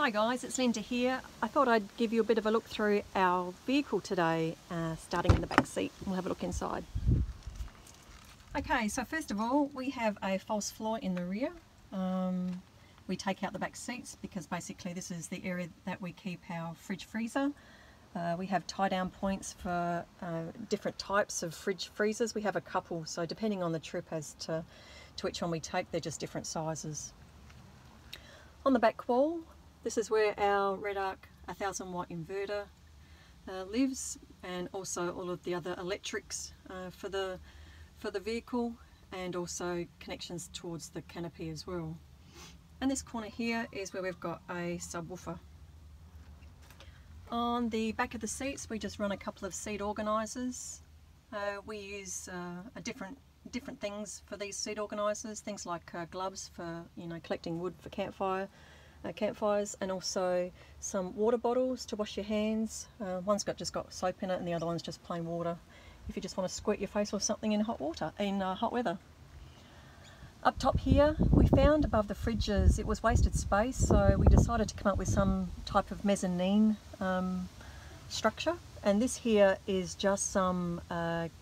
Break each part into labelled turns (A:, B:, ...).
A: Hi guys, it's Linda here. I thought I'd give you a bit of a look through our vehicle today, starting in the back seat. We'll have a look inside. Okay, so first of all, we have a false floor in the rear. We take out the back seats because basically this is the area that we keep our fridge freezer. We have tie down points for different types of fridge freezers. We have a couple, so depending on the trip as to which one we take, they're just different sizes. On the back wall, this is where our Red Arc 1000 watt inverter lives, and also all of the other electrics for the vehicle, and also connections towards the canopy as well. And this corner here is where we've got a subwoofer. On the back of the seats, we just run a couple of seat organisers. We use different things for these seat organisers, things like gloves for collecting wood for campfires, and also some water bottles to wash your hands. One's just got soap in it, and the other one's just plain water if you just want to squirt your face or something in hot weather. Up top here, we found above the fridges it was wasted space, so we decided to come up with some type of mezzanine structure, and this here is just some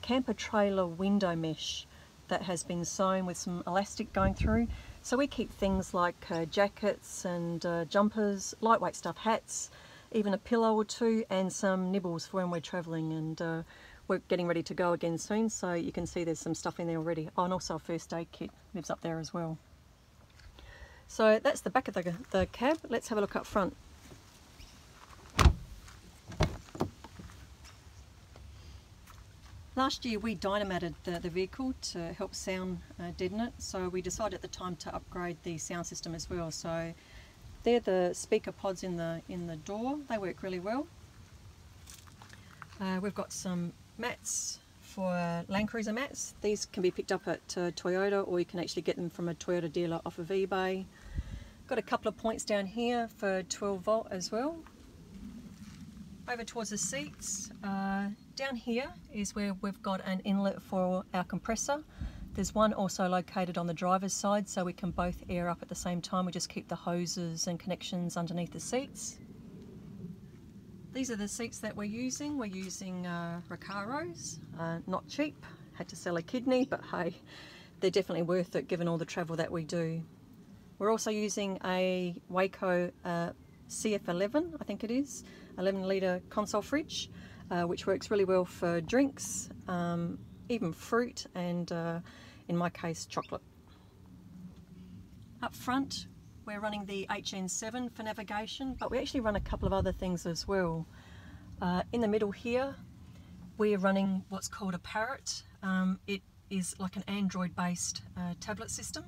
A: camper trailer window mesh that has been sewn with some elastic going through. So we keep things like jackets and jumpers, lightweight stuff, hats, even a pillow or two, and some nibbles for when we're travelling, and we're getting ready to go again soon, so you can see there's some stuff in there already. Oh, and also a first aid kit lives up there as well. So that's the back of the cab. Let's have a look up front. Last year we dynamated the vehicle to help sound deaden it, so we decided at the time to upgrade the sound system as well. So they're the speaker pods in the door. They work really well. We've got some mats for Landcruiser Mats. These can be picked up at Toyota, or you can actually get them from a Toyota dealer off of eBay. Got a couple of points down here for 12 volt as well. Over towards the seats, down here is where we've got an inlet for our compressor. There's one also located on the driver's side, so we can both air up at the same time. We just keep the hoses and connections underneath the seats. These are the seats that we're using. We're using Recaros, not cheap, had to sell a kidney, but hey, they're definitely worth it given all the travel that we do. We're also using a Waco CF11, I think it is, 11 litre console fridge, which works really well for drinks, even fruit, and in my case chocolate. Up front we're running the HN7 for navigation, but we actually run a couple of other things as well. In the middle here we're running what's called a Parrot. It is like an Android based tablet system,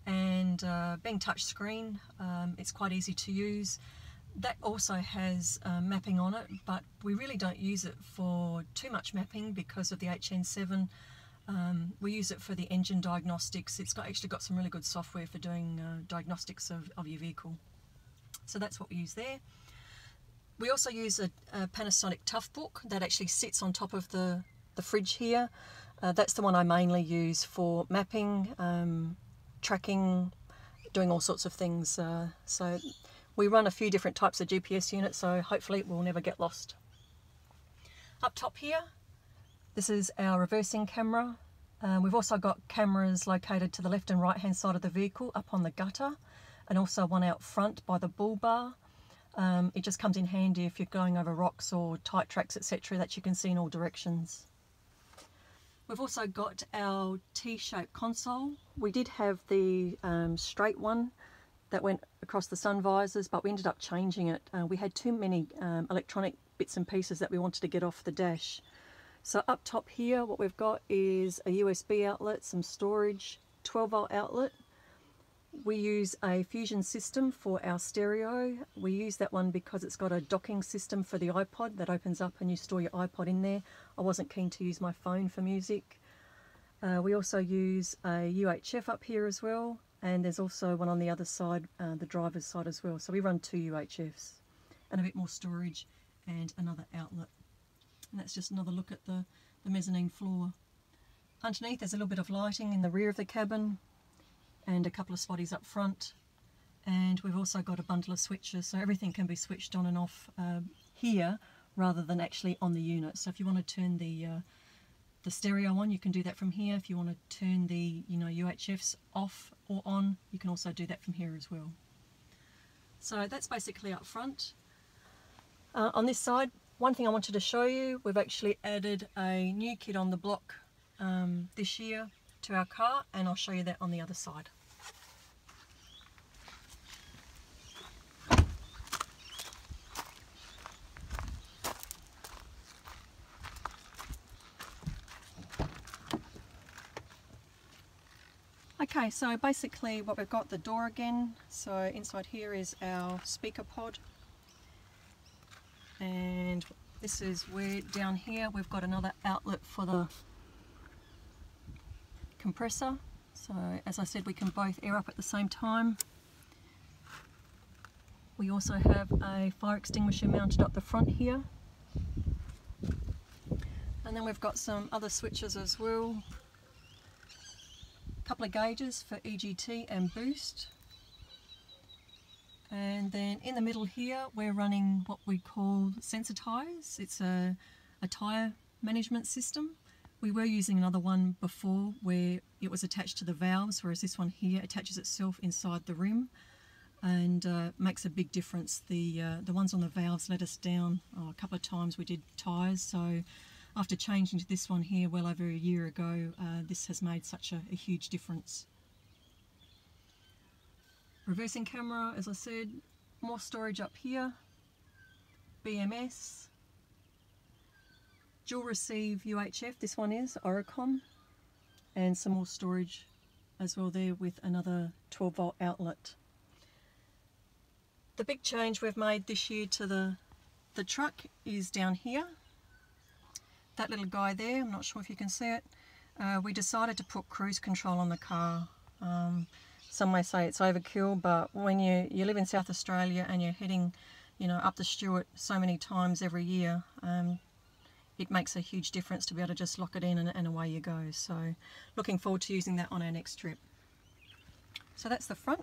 A: and being touch screen, it's quite easy to use. That also has mapping on it, but we really don't use it for too much mapping because of the HN7. We use it for the engine diagnostics. It's actually got some really good software for doing diagnostics of your vehicle. So that's what we use there. We also use a Panasonic Toughbook that actually sits on top of the fridge here. That's the one I mainly use for mapping, tracking, doing all sorts of things. So we run a few different types of GPS units, so hopefully we'll never get lost. Up top here, this is our reversing camera. We've also got cameras located to the left and right hand side of the vehicle up on the gutter, and also one out front by the bull bar. It just comes in handy if you're going over rocks or tight tracks, etc., that you can see in all directions. We've also got our T-shaped console. We did have the straight one that went across the sun visors, but we ended up changing it. We had too many electronic bits and pieces that we wanted to get off the dash. So up top here what we've got is a USB outlet, some storage, 12 volt outlet. We use a Fusion system for our stereo. We use that one because it's got a docking system for the iPod that opens up and you store your iPod in there. I wasn't keen to use my phone for music. We also use a UHF up here as well, and there's also one on the other side, the driver's side as well. So we run 2 UHFs and a bit more storage and another outlet. And that's just another look at the mezzanine floor. Underneath there's a little bit of lighting in the rear of the cabin, and a couple of spotties up front, and we've also got a bundle of switches, so everything can be switched on and off here rather than actually on the unit. So if you want to turn the stereo on, you can do that from here. If you want to turn the UHFs off or on, you can also do that from here as well. So that's basically up front. On this side, one thing I wanted to show you, we've actually added a new kit on the block this year to our car, and I'll show you that on the other side. Okay, so basically what we've got, the door again, so inside here is our speaker pod, and this is where down here we've got another outlet for the compressor. So as I said, we can both air up at the same time. We also have a fire extinguisher mounted up the front here, and then we've got some other switches as well. Couple of gauges for EGT and boost, and then in the middle here we're running what we call Sensitize. It's a tyre management system. We were using another one before where it was attached to the valves, whereas this one here attaches itself inside the rim and makes a big difference. The ones on the valves let us down a couple of times. We did tyres, so after changing to this one here well over a year ago, this has made such a huge difference. Reversing camera, as I said, more storage up here, BMS, dual receive UHF, this one is Oricon, and some more storage as well there with another 12 volt outlet. The big change we've made this year to the truck is down here. That little guy there, I'm not sure if you can see it, we decided to put cruise control on the car. Some may say it's overkill, but when you live in South Australia and you're heading up the Stewart so many times every year, it makes a huge difference to be able to just lock it in and away you go. So looking forward to using that on our next trip. So that's the front,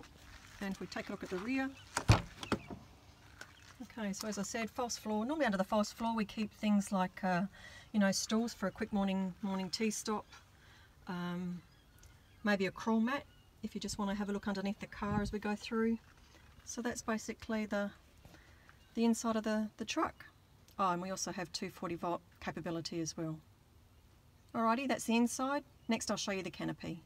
A: and if we take a look at the rear. Okay, so as I said, false floor. Normally under the false floor we keep things like stools for a quick morning tea stop, maybe a crawl mat if you just want to have a look underneath the car as we go through. So that's basically the inside of the truck. Oh, and we also have 240 volt capability as well. Alrighty, that's the inside. Next I'll show you the canopy.